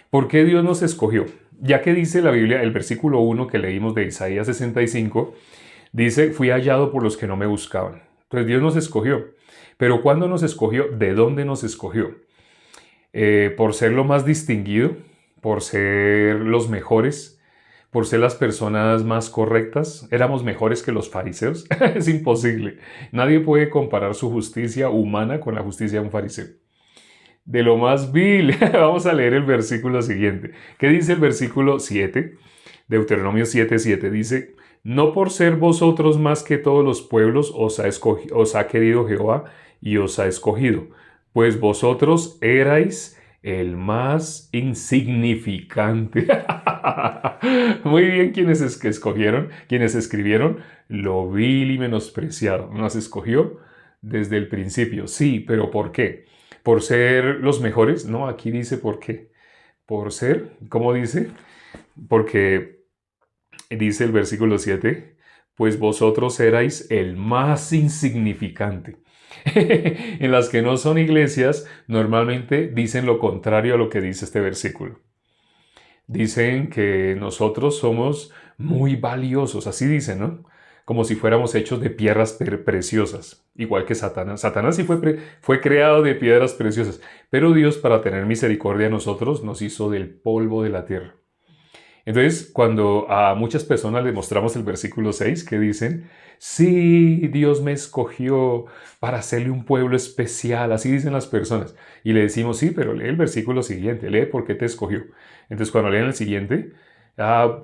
¿Por qué Dios nos escogió? Ya que dice la Biblia, el versículo 1 que leímos de Isaías 65, dice, fui hallado por los que no me buscaban. Entonces Dios nos escogió. Pero ¿cuándo nos escogió? ¿De dónde nos escogió? Por ser lo más distinguido, por ser los mejores, por ser las personas más correctas. ¿Éramos mejores que los fariseos? Es imposible. Nadie puede comparar su justicia humana con la justicia de un fariseo. De lo más vil. Vamos a leer el versículo siguiente. ¿Qué dice el versículo 7? Deuteronomio 7:7 dice, no por ser vosotros más que todos los pueblos os ha querido Jehová y os ha escogido, pues vosotros erais el más insignificante. Muy bien quienes escogieron, quienes escribieron lo vil y menospreciado. Nos escogió desde el principio. Sí, pero ¿por qué? ¿Por ser los mejores? No, aquí dice por qué. Por ser, ¿cómo dice? Porque dice el versículo 7, pues vosotros erais el más insignificante. En las que no son iglesias, normalmente dicen lo contrario a lo que dice este versículo. Dicen que nosotros somos muy valiosos, así dicen, ¿no? Como si fuéramos hechos de piedras preciosas, igual que Satanás. Satanás sí fue creado de piedras preciosas, pero Dios, para tener misericordia de nosotros, nos hizo del polvo de la tierra. Entonces, cuando a muchas personas les mostramos el versículo 6, que dicen, sí, Dios me escogió para hacerle un pueblo especial, así dicen las personas. Y le decimos, sí, pero lee el versículo siguiente, lee por qué te escogió. Entonces, cuando leen el siguiente,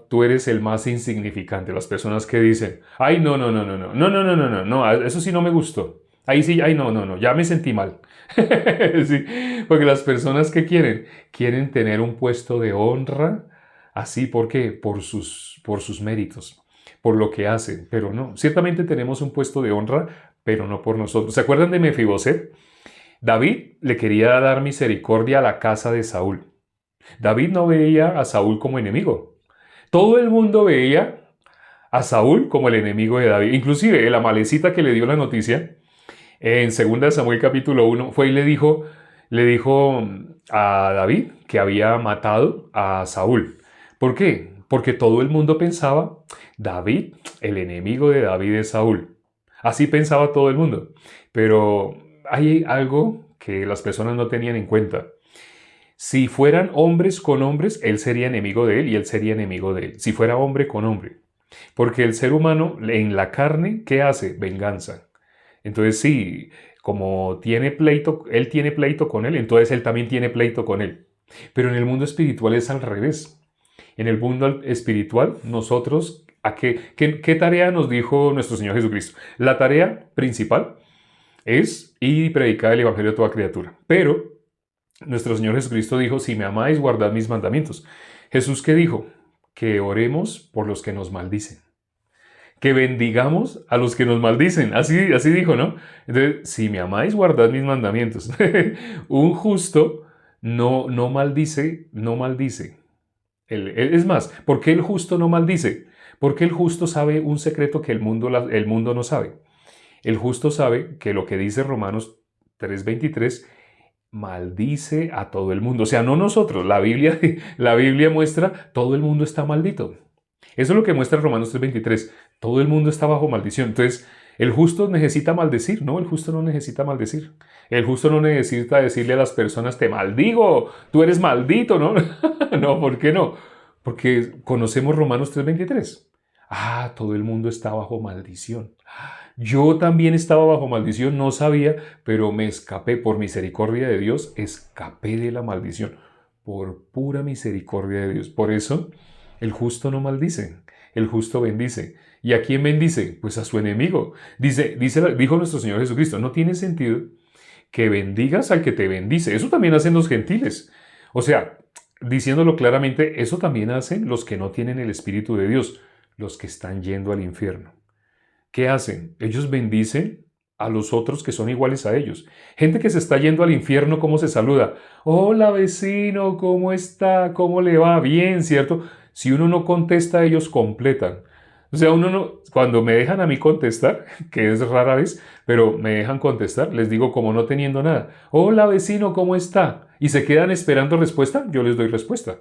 tú eres el más insignificante. Las personas que dicen, ay, no, no, no, no, no, no, no, no, no, no, no, eso sí no me gustó. Ahí sí, ay, no, no, no, ya me sentí mal. Sí, porque las personas que quieren tener un puesto de honra. Así, ¿por qué? Por sus méritos, por lo que hacen, pero no. Ciertamente tenemos un puesto de honra, pero no por nosotros. ¿Se acuerdan de Mefiboset? David le quería dar misericordia a la casa de Saúl. David no veía a Saúl como enemigo. Todo el mundo veía a Saúl como el enemigo de David. Inclusive el amalecita que le dio la noticia, en 2 Samuel capítulo 1, fue y le dijo a David que había matado a Saúl. ¿Por qué? Porque todo el mundo pensaba, David, el enemigo de David es Saúl. Así pensaba todo el mundo. Pero hay algo que las personas no tenían en cuenta. Si fueran hombres con hombres, él sería enemigo de él y él sería enemigo de él. Si fuera hombre con hombre. Porque el ser humano en la carne, ¿qué hace? Venganza. Entonces sí, como tiene pleito, él tiene pleito con él, entonces él también tiene pleito con él. Pero en el mundo espiritual es al revés. En el mundo espiritual, nosotros, ¿qué tarea nos dijo nuestro Señor Jesucristo? La tarea principal es ir y predicar el Evangelio a toda criatura. Pero nuestro Señor Jesucristo dijo, si me amáis, guardad mis mandamientos. Jesús, ¿qué dijo? Que oremos por los que nos maldicen, que bendigamos a los que nos maldicen. Así dijo, ¿no? Entonces, si me amáis, guardad mis mandamientos. Un justo no maldice, no maldice. Es más, ¿por qué el justo no maldice? Porque el justo sabe un secreto que el mundo no sabe. El justo sabe que lo que dice Romanos 3:23 maldice a todo el mundo. O sea, no nosotros. La Biblia muestra todo el mundo está maldito. Eso es lo que muestra Romanos 3:23. Todo el mundo está bajo maldición. Entonces, el justo necesita maldecir. No, el justo no necesita maldecir. El justo no necesita decirle a las personas, te maldigo, tú eres maldito, ¿no? No, ¿por qué no? Porque conocemos Romanos 3:23. Todo el mundo está bajo maldición. Yo también estaba bajo maldición, no sabía, pero me escapé por misericordia de Dios, escapé de la maldición, por pura misericordia de Dios. Por eso, el justo no maldice, el justo bendice. ¿Y a quién bendice? Pues a su enemigo. Dijo nuestro Señor Jesucristo, no tiene sentido que bendigas al que te bendice. Eso también hacen los gentiles. O sea, diciéndolo claramente, eso también hacen los que no tienen el Espíritu de Dios, los que están yendo al infierno. ¿Qué hacen? Ellos bendicen a los otros que son iguales a ellos. Gente que se está yendo al infierno, ¿cómo se saluda? Hola vecino, ¿cómo está? ¿Cómo le va? Bien, ¿cierto? Si uno no contesta, ellos completan. O sea, uno no, cuando me dejan a mí contestar, que es rara vez, pero me dejan contestar, les digo como no teniendo nada. Hola vecino, ¿cómo está? Y se quedan esperando respuesta, yo les doy respuesta.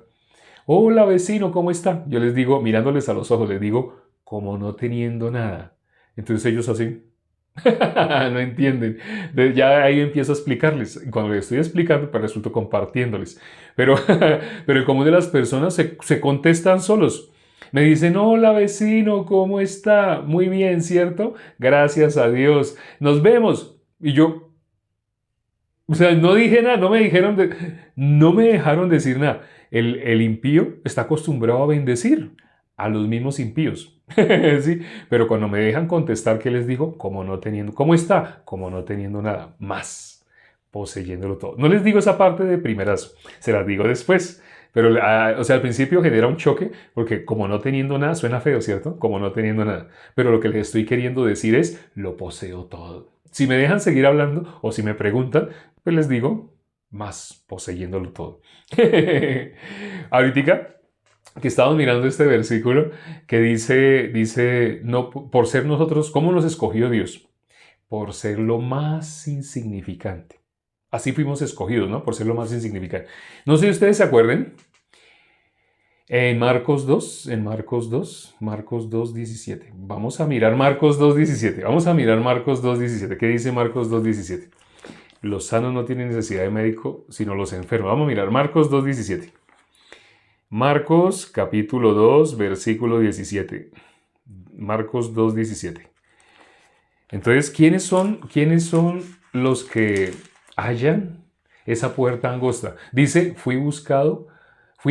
Hola vecino, ¿cómo está? Yo les digo, mirándoles a los ojos, les digo como no teniendo nada. Entonces ellos así, no entienden. Ya ahí empiezo a explicarles. Cuando les estoy explicando, pues resulto compartiéndoles. Pero, pero el común de las personas se contestan solos. Me dicen, hola vecino, ¿cómo está? Muy bien, ¿cierto? Gracias a Dios. Nos vemos. Y yo, o sea, no dije nada, no me dejaron decir nada. El impío está acostumbrado a bendecir a los mismos impíos. ¿Sí? Pero cuando me dejan contestar, ¿qué les digo? Como no teniendo, ¿cómo está? Como no teniendo nada más, poseyéndolo todo. No les digo esa parte de primerazo, se las digo después. Pero, o sea, al principio genera un choque porque como no teniendo nada, suena feo, ¿cierto? Como no teniendo nada. Pero lo que les estoy queriendo decir es, lo poseo todo. Si me dejan seguir hablando o si me preguntan, pues les digo, más poseyéndolo todo. Ahorita que estamos mirando este versículo que dice, no, por ser nosotros, ¿cómo nos escogió Dios? Por ser lo más insignificante. Así fuimos escogidos, ¿no? Por ser lo más insignificante. No sé si ustedes se acuerden, Marcos 2, 17. Vamos a mirar Marcos 2, 17. Vamos a mirar Marcos 2, 17. ¿Qué dice Marcos 2, 17? Los sanos no tienen necesidad de médico, sino los enfermos. Vamos a mirar Marcos 2, 17. Marcos capítulo 2, versículo 17. Marcos 2, 17. Entonces, quiénes son los que hallan esa puerta angosta? Dice, fui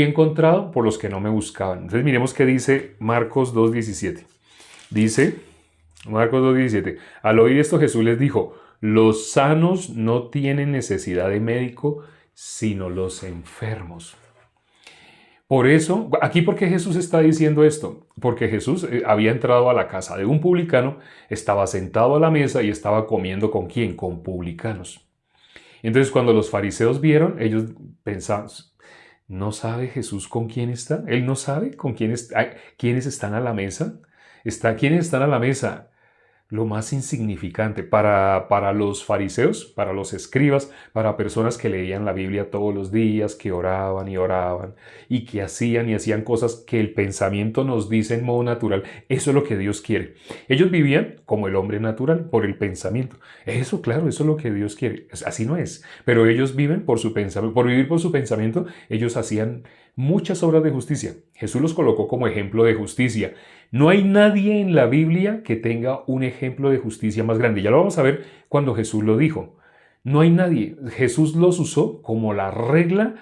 encontrado por los que no me buscaban. Entonces, miremos qué dice Marcos 2, 17. Dice, Marcos 2, 17. Al oír esto, Jesús les dijo, los sanos no tienen necesidad de médico, sino los enfermos. Por eso, aquí por qué Jesús está diciendo esto, porque Jesús había entrado a la casa de un publicano, estaba sentado a la mesa y estaba comiendo ¿con quién? Con publicanos. Entonces cuando los fariseos vieron, ellos pensaban, ¿no sabe Jesús con quién está? Él no sabe con quiénes están a la mesa. ¿Quiénes están a la mesa? Lo más insignificante para los fariseos, para los escribas, para personas que leían la Biblia todos los días, que oraban y que hacían cosas que el pensamiento nos dice en modo natural. Eso es lo que Dios quiere. Ellos vivían como el hombre natural, por el pensamiento. Eso, claro, eso es lo que Dios quiere. Así no es. Pero ellos viven por su pensamiento. Por vivir por su pensamiento, ellos hacían muchas obras de justicia. Jesús los colocó como ejemplo de justicia. No hay nadie en la Biblia que tenga un ejemplo de justicia más grande. Ya lo vamos a ver cuando Jesús lo dijo. No hay nadie. Jesús los usó como la regla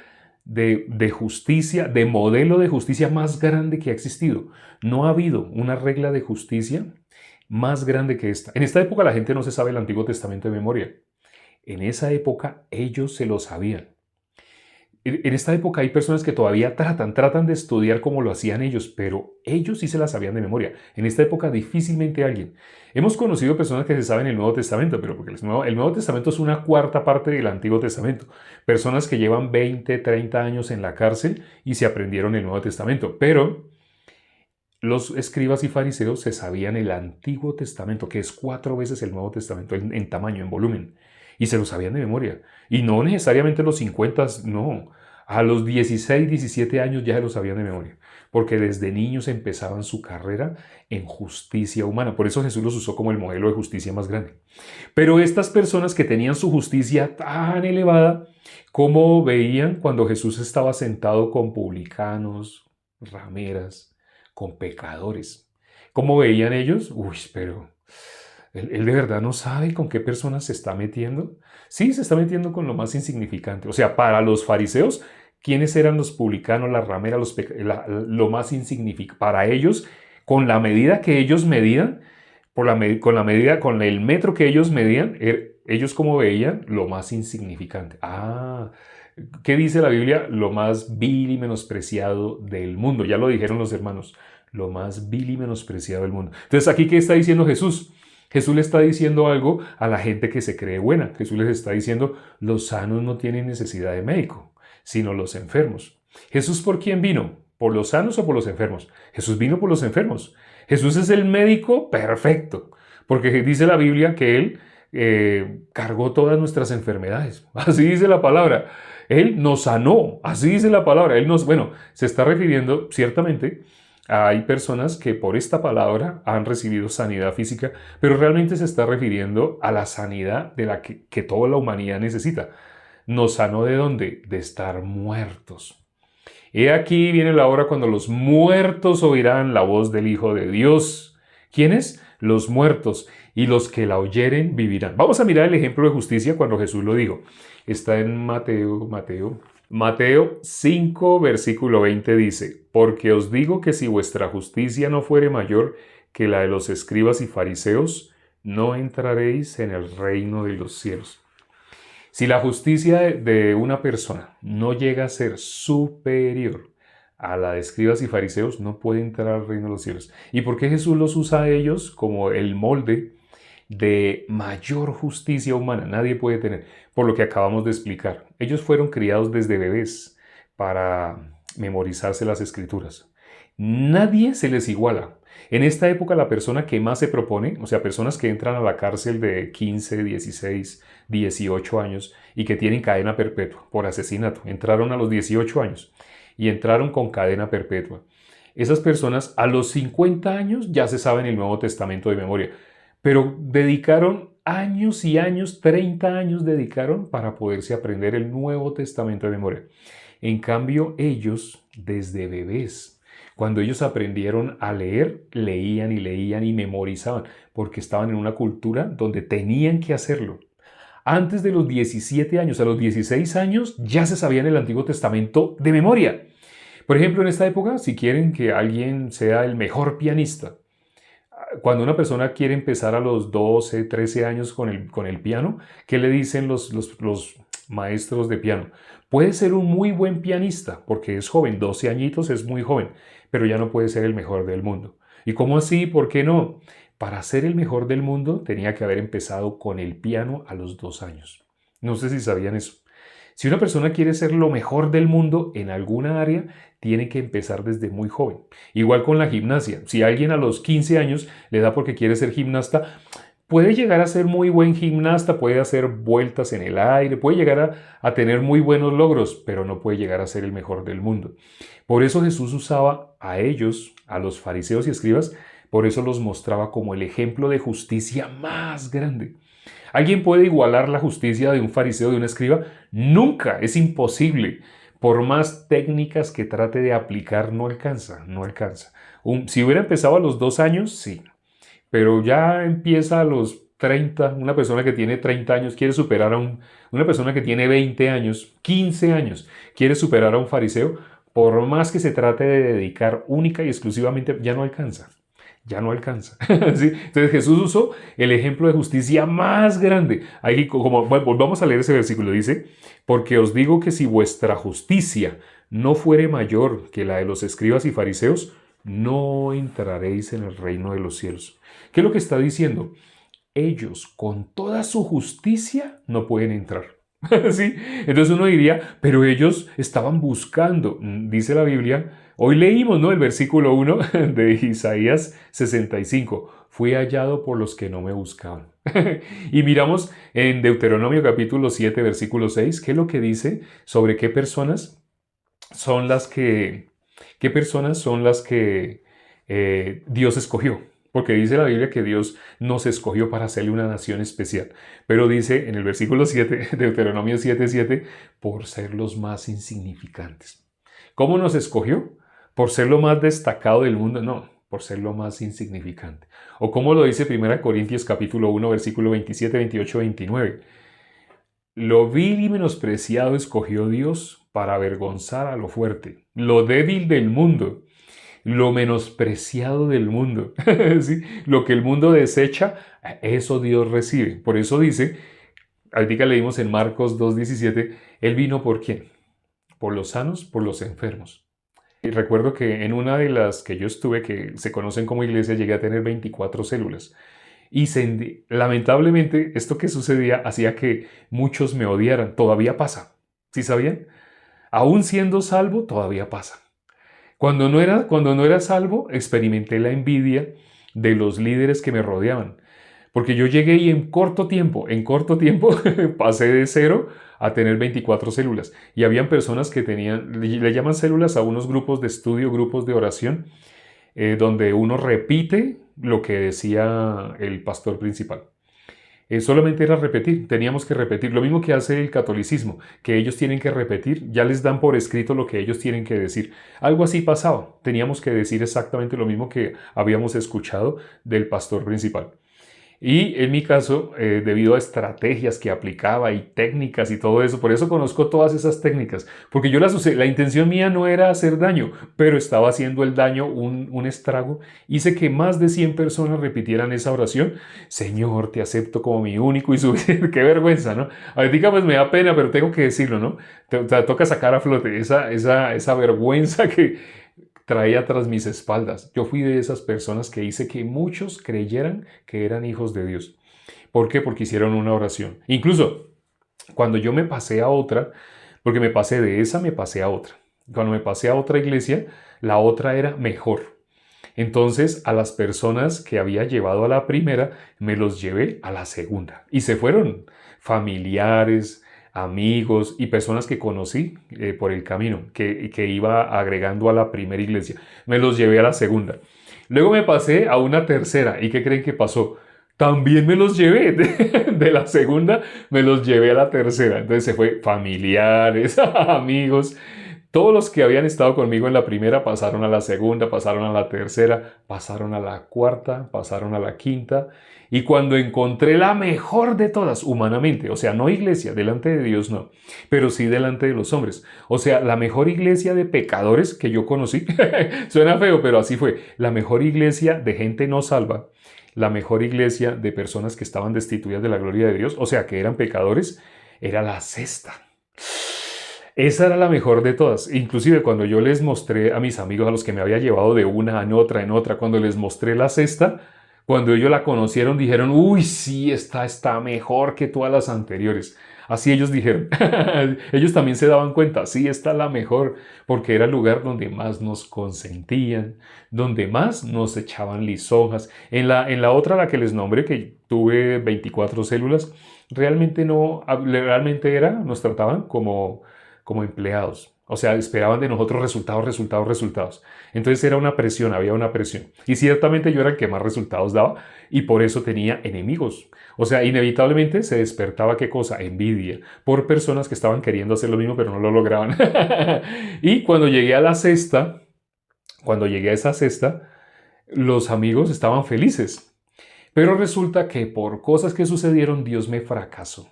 de justicia, de modelo de justicia más grande que ha existido. No ha habido una regla de justicia más grande que esta. En esta época la gente no se sabe el Antiguo Testamento de memoria. En esa época ellos se lo sabían. En esta época hay personas que todavía tratan de estudiar como lo hacían ellos, pero ellos sí se las sabían de memoria. En esta época difícilmente alguien. Hemos conocido personas que se saben el Nuevo Testamento, pero porque el Nuevo Testamento es una cuarta parte del Antiguo Testamento. Personas que llevan 20, 30 años en la cárcel y se aprendieron el Nuevo Testamento, pero los escribas y fariseos se sabían el Antiguo Testamento, que es 4 veces el Nuevo Testamento en tamaño, en volumen. Y se lo sabían de memoria. Y no necesariamente los 50, no. A los 16, 17 años ya se lo sabían de memoria. Porque desde niños empezaban su carrera en justicia humana. Por eso Jesús los usó como el modelo de justicia más grande. Pero estas personas que tenían su justicia tan elevada, ¿cómo veían cuando Jesús estaba sentado con publicanos, rameras, con pecadores? ¿Cómo veían ellos? Uy, pero él de verdad no sabe con qué personas se está metiendo. Sí, se está metiendo con lo más insignificante. O sea, para los fariseos, ¿quiénes eran los publicanos, las rameras, lo más insignificante? Para ellos, con la medida que ellos medían, con el metro que ellos medían, ellos como veían lo más insignificante. ¿Qué dice la Biblia? Lo más vil y menospreciado del mundo. Ya lo dijeron los hermanos. Lo más vil y menospreciado del mundo. Entonces, ¿aquí qué está diciendo Jesús? Jesús le está diciendo algo a la gente que se cree buena. Jesús les está diciendo, los sanos no tienen necesidad de médico, sino los enfermos. ¿Jesús por quién vino? ¿Por los sanos o por los enfermos? Jesús vino por los enfermos. Jesús es el médico perfecto, porque dice la Biblia que Él cargó todas nuestras enfermedades. Así dice la palabra. Él nos sanó, así dice la palabra. Bueno, se está refiriendo ciertamente. Hay personas que por esta palabra han recibido sanidad física, pero realmente se está refiriendo a la sanidad de la que toda la humanidad necesita. ¿Nos sanó de dónde? De estar muertos. He aquí viene la hora cuando los muertos oirán la voz del Hijo de Dios. ¿Quiénes? Los muertos, y los que la oyeren vivirán. Vamos a mirar el ejemplo de justicia cuando Jesús lo dijo. Está en Mateo 5, versículo 20 dice, porque os digo que si vuestra justicia no fuere mayor que la de los escribas y fariseos, no entraréis en el reino de los cielos. Si la justicia de una persona no llega a ser superior a la de escribas y fariseos, no puede entrar al reino de los cielos. ¿Y por qué Jesús los usa a ellos como el molde de mayor justicia humana? Nadie puede tener, por lo que acabamos de explicar. Ellos fueron criados desde bebés para memorizarse las escrituras. Nadie se les iguala. En esta época la persona que más se propone, o sea, personas que entran a la cárcel de 15, 16, 18 años y que tienen cadena perpetua por asesinato, entraron a los 18 años y entraron con cadena perpetua. Esas personas a los 50 años ya se saben el Nuevo Testamento de memoria, pero dedicaron años y años, 30 años dedicaron para poderse aprender el Nuevo Testamento de memoria. En cambio, ellos, desde bebés, cuando ellos aprendieron a leer, leían y memorizaban, porque estaban en una cultura donde tenían que hacerlo. Antes de los 17 años, a los 16 años, ya se sabían el Antiguo Testamento de memoria. Por ejemplo, en esta época, si quieren que alguien sea el mejor pianista, cuando una persona quiere empezar a los 12, 13 años con el piano, ¿qué le dicen los maestros de piano? Puede ser un muy buen pianista, porque es joven, 12 añitos es muy joven, pero ya no puede ser el mejor del mundo. ¿Y cómo así? ¿Por qué no? Para ser el mejor del mundo tenía que haber empezado con el piano a los 2 años. No sé si sabían eso. Si una persona quiere ser lo mejor del mundo en alguna área, tiene que empezar desde muy joven. Igual con la gimnasia. Si alguien a los 15 años le da porque quiere ser gimnasta, puede llegar a ser muy buen gimnasta, puede hacer vueltas en el aire, puede llegar a tener muy buenos logros, pero no puede llegar a ser el mejor del mundo. Por eso Jesús usaba a ellos, a los fariseos y escribas, por eso los mostraba como el ejemplo de justicia más grande. ¿Alguien puede igualar la justicia de un fariseo o de un escriba? Nunca, es imposible. Por más técnicas que trate de aplicar, no alcanza, no alcanza. Si hubiera empezado a los 2 años, sí. Pero ya empieza a los 30, una persona que tiene 30 años quiere superar a una persona que tiene 20 años, 15 años, quiere superar a un fariseo, por más que se trate de dedicar única y exclusivamente, ya no alcanza. Ya no alcanza. ¿Sí? Entonces Jesús usó el ejemplo de justicia más grande. Ahí, volvamos a leer ese versículo, dice, porque os digo que si vuestra justicia no fuere mayor que la de los escribas y fariseos, no entraréis en el reino de los cielos. ¿Qué es lo que está diciendo? Ellos con toda su justicia no pueden entrar. ¿Sí? Entonces uno diría, pero ellos estaban buscando, dice la Biblia, hoy leímos, ¿no? El versículo 1 de Isaías 65, fui hallado por los que no me buscaban. Y miramos en Deuteronomio capítulo 7, versículo 6, ¿qué es lo que dice sobre qué personas son las que Dios escogió? Porque dice la Biblia que Dios nos escogió para hacerle una nación especial. Pero dice en el versículo 7, Deuteronomio 7:7, por ser los más insignificantes. ¿Cómo nos escogió? ¿Por ser lo más destacado del mundo? No, por ser lo más insignificante. O como lo dice 1 Corintios capítulo 1, versículo 27, 28, 29. Lo vil y menospreciado escogió Dios para avergonzar a lo fuerte, lo débil del mundo, lo menospreciado del mundo. ¿Sí? Lo que el mundo desecha, eso Dios recibe. Por eso dice, ahorita leímos en Marcos 2:17, Él vino ¿por quién? Por los sanos, por los enfermos. Y recuerdo que en una de las que yo estuve, que se conocen como iglesia, llegué a tener 24 células. Y lamentablemente esto que sucedía hacía que muchos me odiaran. Todavía pasa. ¿Sí sabían? Aún siendo salvo, todavía pasa. Cuando no era salvo, experimenté la envidia de los líderes que me rodeaban. Porque yo llegué y en corto tiempo, pasé de cero a tener 24 células. Y habían personas que tenían, le llaman células a unos grupos de estudio, grupos de oración, donde uno repite lo que decía el pastor principal. Solamente era repetir, teníamos que repetir, lo mismo que hace el catolicismo, que ellos tienen que repetir, ya les dan por escrito lo que ellos tienen que decir. Algo así pasaba, teníamos que decir exactamente lo mismo que habíamos escuchado del pastor principal. Y en mi caso, debido a estrategias que aplicaba y técnicas y todo eso, por eso conozco todas esas técnicas, porque yo las usé, la intención mía no era hacer daño, pero estaba haciendo el daño un estrago. Hice que más de 100 personas repitieran esa oración: Señor, te acepto como mi único y suficiente. Qué vergüenza, ¿no? Ahorita pues me da pena, pero tengo que decirlo, ¿no? Toca sacar a flote esa vergüenza que traía tras mis espaldas. Yo fui de esas personas que hice que muchos creyeran que eran hijos de Dios. ¿Por qué? Porque hicieron una oración. Incluso cuando yo me pasé a otra, porque me pasé de esa, me pasé a otra. Cuando me pasé a otra iglesia, la otra era mejor. Entonces, a las personas que había llevado a la primera, me los llevé a la segunda. Y se fueron familiares, amigos y personas que conocí por el camino, que iba agregando a la primera iglesia. Me los llevé a la segunda. Luego me pasé a una tercera. ¿Y qué creen que pasó? También me los llevé de la segunda, me los llevé a la tercera. Entonces se fue familiares, amigos. Todos los que habían estado conmigo en la primera pasaron a la segunda, pasaron a la tercera, pasaron a la cuarta, pasaron a la quinta. Y cuando encontré la mejor de todas, humanamente, o sea, no iglesia, delante de Dios no, pero sí delante de los hombres. O sea, la mejor iglesia de pecadores que yo conocí, suena feo, pero así fue, la mejor iglesia de gente no salva, la mejor iglesia de personas que estaban destituidas de la gloria de Dios, o sea, que eran pecadores, era la sexta. Esa era la mejor de todas. Inclusive cuando yo les mostré a mis amigos, a los que me había llevado de una en otra, cuando les mostré la cesta, cuando ellos la conocieron, dijeron: uy, sí, esta está mejor que todas las anteriores. Así ellos dijeron. Ellos también se daban cuenta: sí, esta es la mejor, porque era el lugar donde más nos consentían, donde más nos echaban lisonjas. En la otra, la que les nombré, que tuve 24 células, realmente no, nos trataban como empleados. O sea, esperaban de nosotros resultados, resultados, resultados. Entonces era una presión, había una presión. Y ciertamente yo era el que más resultados daba y por eso tenía enemigos. O sea, inevitablemente se despertaba, ¿qué cosa? Envidia por personas que estaban queriendo hacer lo mismo pero no lo lograban. Y cuando llegué a esa cesta, los amigos estaban felices. Pero resulta que por cosas que sucedieron, Dios me fracasó.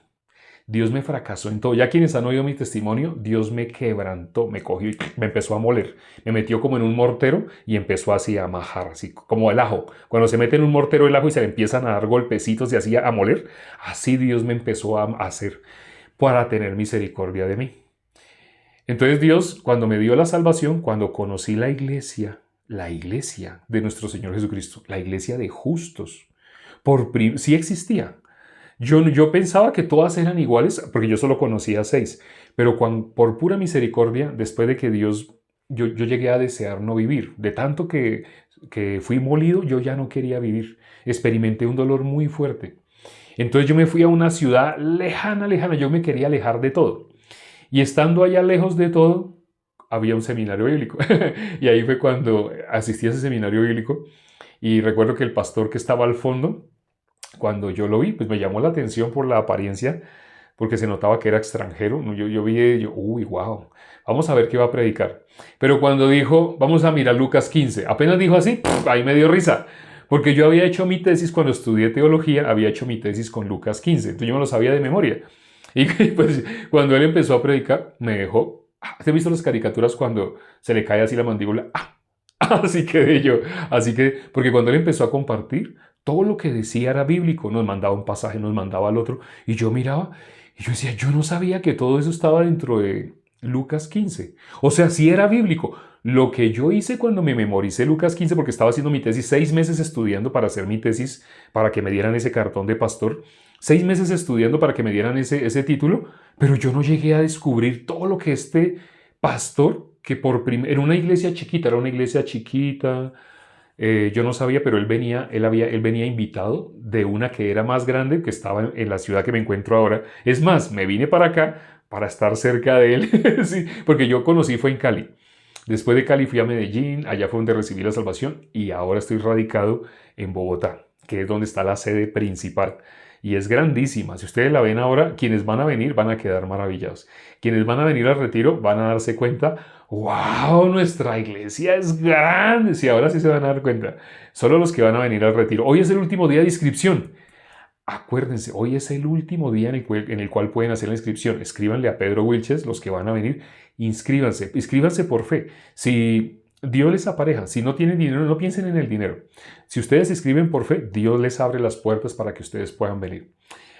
Dios me fracasó en todo. Ya quienes han oído mi testimonio, Dios me quebrantó, me cogió y me empezó a moler. Me metió como en un mortero y empezó así a majar, así como el ajo. Cuando se mete en un mortero el ajo y se le empiezan a dar golpecitos y así a moler, así Dios me empezó a hacer para tener misericordia de mí. Entonces Dios, cuando me dio la salvación, cuando conocí la iglesia de nuestro Señor Jesucristo, la iglesia de justos, sí existía. Yo pensaba que todas eran iguales, porque yo solo conocía 6, pero por pura misericordia, después de que Dios, yo llegué a desear no vivir, de tanto que fui molido, yo ya no quería vivir, experimenté un dolor muy fuerte. Entonces yo me fui a una ciudad lejana, yo me quería alejar de todo. Y estando allá lejos de todo, había un seminario bíblico. Y ahí fue cuando asistí a ese seminario bíblico y recuerdo que el pastor que estaba al fondo, cuando yo lo vi, pues me llamó la atención por la apariencia, porque se notaba que era extranjero. Yo vi, uy, wow, vamos a ver qué va a predicar. Pero cuando dijo, vamos a mirar Lucas 15, apenas dijo así, ahí me dio risa. Porque yo había hecho mi tesis, cuando estudié teología, había hecho mi tesis con Lucas 15. Entonces yo me lo sabía de memoria. Y pues cuando él empezó a predicar, me dejó. ¿Te has visto las caricaturas cuando se le cae así la mandíbula? Así quedé yo. Así que, porque cuando él empezó a compartir, todo lo que decía era bíblico. Nos mandaba un pasaje, nos mandaba al otro. Y yo miraba y yo decía, yo no sabía que todo eso estaba dentro de Lucas 15. O sea, sí era bíblico. Lo que yo hice cuando me memoricé Lucas 15, porque estaba haciendo mi tesis, 6 meses estudiando para hacer mi tesis, para que me dieran ese cartón de pastor, 6 meses estudiando para que me dieran ese título, pero yo no llegué a descubrir todo lo que este pastor que en una iglesia chiquita, era una iglesia chiquita, yo no sabía, pero él venía invitado de una que era más grande, que estaba en la ciudad que me encuentro ahora. Es más, me vine para acá para estar cerca de él, sí, porque yo conocí fue en Cali. Después de Cali fui a Medellín, allá fue donde recibí la salvación y ahora estoy radicado en Bogotá, que es donde está la sede principal. Y es grandísima. Si ustedes la ven ahora, quienes van a venir van a quedar maravillados. Quienes van a venir al retiro van a darse cuenta, wow, nuestra iglesia es grande. Si ahora sí se van a dar cuenta. Solo los que van a venir al retiro. Hoy es el último día de inscripción. Acuérdense, hoy es el último día en el cual pueden hacer la inscripción. Escríbanle a Pedro Wilches, los que van a venir, inscríbanse por fe. Si Dios les apareja, si no tienen dinero, no piensen en el dinero. Si ustedes se inscriben por fe, Dios les abre las puertas para que ustedes puedan venir.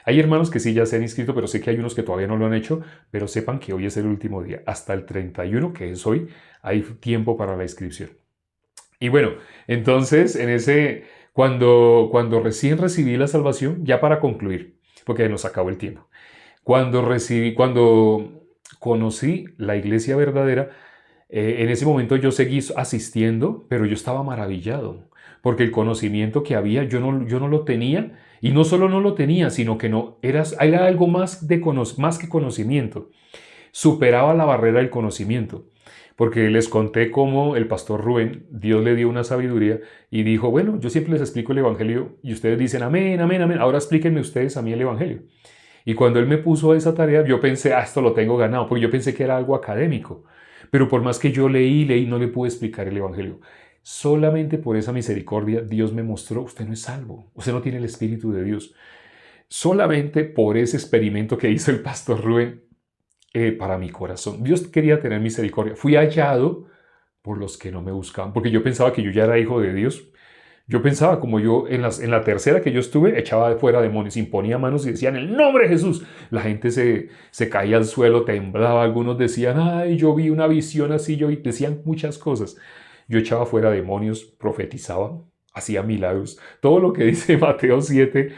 Hay hermanos que sí ya se han inscrito, pero sé que hay unos que todavía no lo han hecho, pero sepan que hoy es el último día. Hasta el 31, que es hoy, hay tiempo para la inscripción. Y bueno, entonces cuando recién recibí la salvación, ya para concluir, porque nos acabó el tiempo, cuando conocí la iglesia verdadera, en ese momento yo seguí asistiendo, pero yo estaba maravillado, porque el conocimiento que había yo no lo tenía, y no solo no lo tenía, sino que era algo más que conocimiento, superaba la barrera del conocimiento. Porque les conté cómo el pastor Rubén, Dios le dio una sabiduría y dijo, bueno, yo siempre les explico el Evangelio y ustedes dicen, amén, amén, amén, ahora explíquenme ustedes a mí el Evangelio. Y cuando él me puso esa tarea, yo pensé, esto lo tengo ganado, porque yo pensé que era algo académico. Pero por más que yo leí, no le pude explicar el Evangelio. Solamente por esa misericordia, Dios me mostró, usted no es salvo, usted no tiene el Espíritu de Dios. Solamente por ese experimento que hizo el pastor Rubén, para mi corazón. Dios quería tener misericordia. Fui hallado por los que no me buscaban, porque yo pensaba que yo ya era hijo de Dios. Yo pensaba, como yo en la tercera que yo estuve, echaba de fuera demonios, imponía manos y decía, en el nombre de Jesús. La gente se caía al suelo, temblaba, algunos decían, ay, yo vi una visión así, decían muchas cosas. Yo echaba fuera demonios, profetizaba, hacía milagros. Todo lo que dice Mateo 7,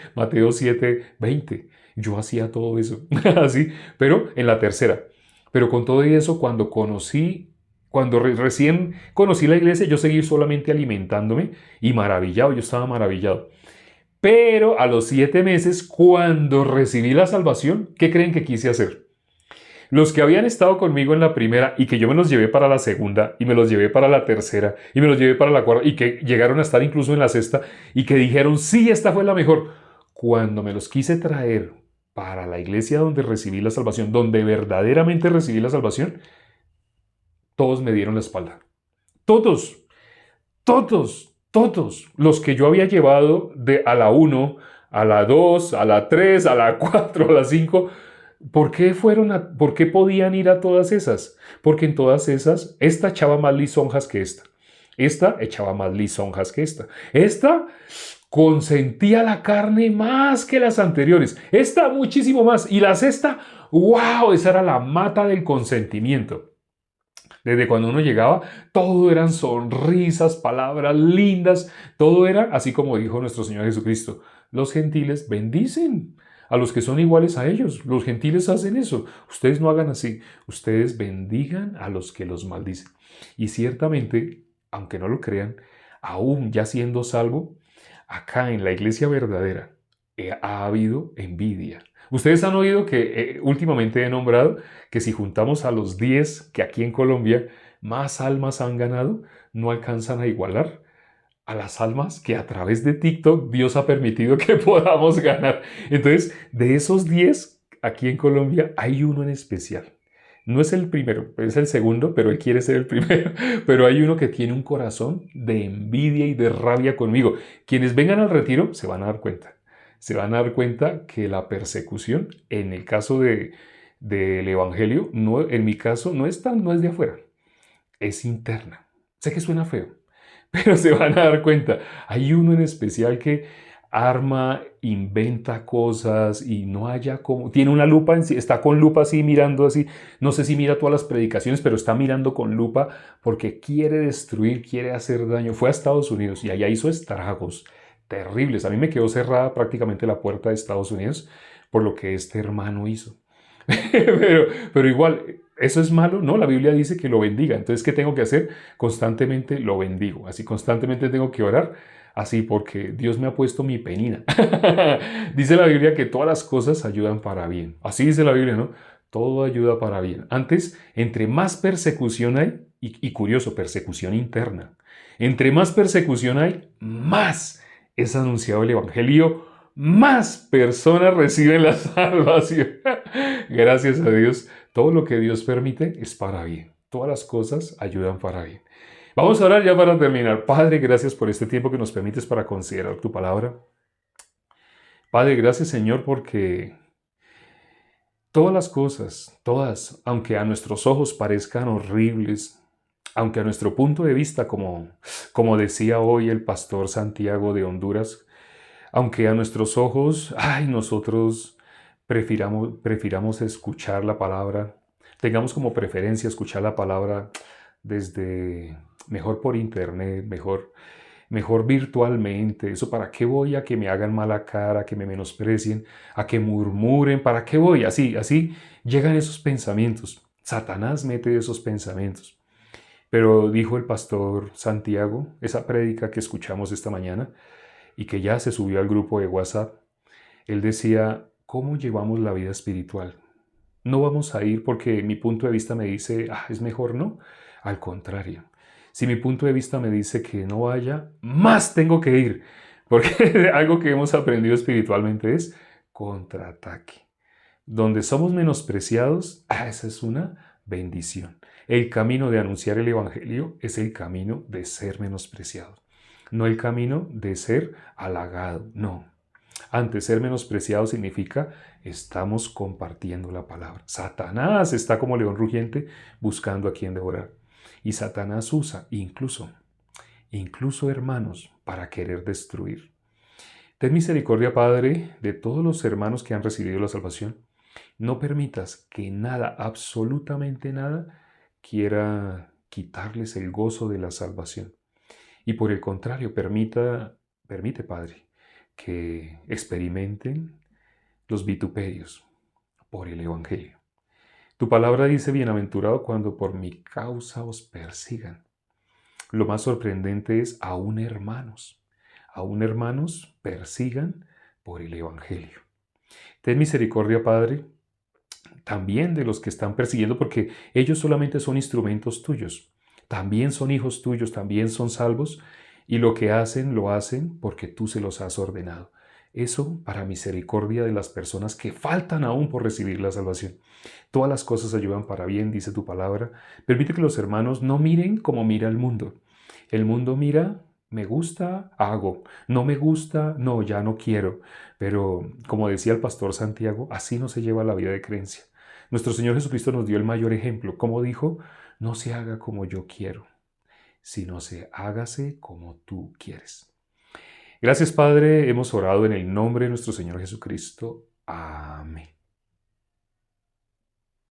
20. Yo hacía todo eso, así, pero en la tercera. Pero con todo eso, recién conocí la iglesia, yo seguí solamente alimentándome y maravillado, yo estaba maravillado. Pero a los 7 meses, cuando recibí la salvación, ¿qué creen que quise hacer? Los que habían estado conmigo en la primera y que yo me los llevé para la segunda y me los llevé para la tercera y me los llevé para la cuarta y que llegaron a estar incluso en la sexta y que dijeron, sí, esta fue la mejor. Cuando me los quise traer para la iglesia donde recibí la salvación, donde verdaderamente recibí la salvación, todos me dieron la espalda. Todos, todos los que yo había llevado a la 1, a la 2, a la 3, a la 4, a la 5, ¿por qué podían ir a todas esas? Porque en todas esas, esta echaba más lisonjas que esta. Esta echaba más lisonjas que esta. Esta consentía la carne más que las anteriores. Esta muchísimo más. Y la sexta, wow, esa era la mata del consentimiento. Desde cuando uno llegaba, todo eran sonrisas, palabras lindas, todo era así como dijo nuestro Señor Jesucristo. Los gentiles bendicen a los que son iguales a ellos. Los gentiles hacen eso. Ustedes no hagan así. Ustedes bendigan a los que los maldicen. Y ciertamente, aunque no lo crean, aún ya siendo salvo, acá en la iglesia verdadera ha habido envidia. Ustedes han oído que últimamente he nombrado que si juntamos a los 10 que aquí en Colombia más almas han ganado, no alcanzan a igualar a las almas que a través de TikTok Dios ha permitido que podamos ganar. Entonces, de esos 10 aquí en Colombia hay uno en especial. No es el primero, es el segundo, pero él quiere ser el primero. Pero hay uno que tiene un corazón de envidia y de rabia conmigo. Quienes vengan al retiro se van a dar cuenta. Se van a dar cuenta que la persecución, en el caso del Evangelio, en mi caso, no es de afuera, es interna. Sé que suena feo, pero se van a dar cuenta. Hay uno en especial que arma, inventa cosas y no haya como... Tiene una lupa, está con lupa así, mirando así. No sé si mira todas las predicaciones, pero está mirando con lupa porque quiere destruir, quiere hacer daño. Fue a Estados Unidos y allá hizo estragos terribles. A mí me quedó cerrada prácticamente la puerta de Estados Unidos por lo que este hermano hizo. pero igual, ¿eso es malo? No, la Biblia dice que lo bendiga. Entonces, ¿qué tengo que hacer? Constantemente lo bendigo. Así, constantemente tengo que orar. Así, porque Dios me ha puesto mi penina. Dice la Biblia que todas las cosas ayudan para bien. Así dice la Biblia, ¿no? Todo ayuda para bien. Antes, entre más persecución hay, y curioso, persecución interna. Entre más persecución hay, más es anunciado el Evangelio, más personas reciben la salvación. Gracias a Dios, todo lo que Dios permite es para bien. Todas las cosas ayudan para bien. Vamos a orar ya para terminar. Padre, gracias por este tiempo que nos permites para considerar tu palabra. Padre, gracias Señor porque todas las cosas, todas, aunque a nuestros ojos parezcan horribles, aunque a nuestro punto de vista, como decía hoy el pastor Santiago de Honduras, aunque a nuestros ojos, ay, nosotros prefiramos escuchar la palabra, tengamos como preferencia escuchar la palabra desde, mejor por internet, mejor virtualmente. Eso, ¿para qué voy a que me hagan mala cara, a que me menosprecien, a que murmuren? ¿Para qué voy? Así llegan esos pensamientos. Satanás mete esos pensamientos. Pero dijo el pastor Santiago, esa prédica que escuchamos esta mañana y que ya se subió al grupo de WhatsApp, él decía, ¿cómo llevamos la vida espiritual? No vamos a ir porque mi punto de vista me dice, es mejor no. Al contrario, si mi punto de vista me dice que no vaya, más tengo que ir. Porque algo que hemos aprendido espiritualmente es contraataque. Donde somos menospreciados, esa es una bendición. El camino de anunciar el Evangelio es el camino de ser menospreciado, no el camino de ser halagado, no. Antes, ser menospreciado significa estamos compartiendo la palabra. Satanás está como león rugiente buscando a quien devorar. Y Satanás usa incluso hermanos para querer destruir. Ten misericordia, Padre, de todos los hermanos que han recibido la salvación. No permitas que nada, absolutamente nada, quiera quitarles el gozo de la salvación. Y por el contrario, permite, Padre, que experimenten los vituperios por el Evangelio. Tu palabra dice, bienaventurado cuando por mi causa os persigan. Lo más sorprendente es, aún hermanos persigan por el Evangelio. Ten misericordia, Padre, también de los que están persiguiendo, porque ellos solamente son instrumentos tuyos. También son hijos tuyos, también son salvos, y lo que hacen, lo hacen porque tú se los has ordenado. Eso para misericordia de las personas que faltan aún por recibir la salvación. Todas las cosas ayudan para bien, dice tu palabra. Permite que los hermanos no miren como mira el mundo. El mundo mira, me gusta, hago. No me gusta, no, ya no quiero. Pero como decía el pastor Santiago, así no se lleva la vida de creencia. Nuestro Señor Jesucristo nos dio el mayor ejemplo. Como dijo, no se haga como yo quiero, sino se hágase como tú quieres. Gracias, Padre. Hemos orado en el nombre de nuestro Señor Jesucristo. Amén.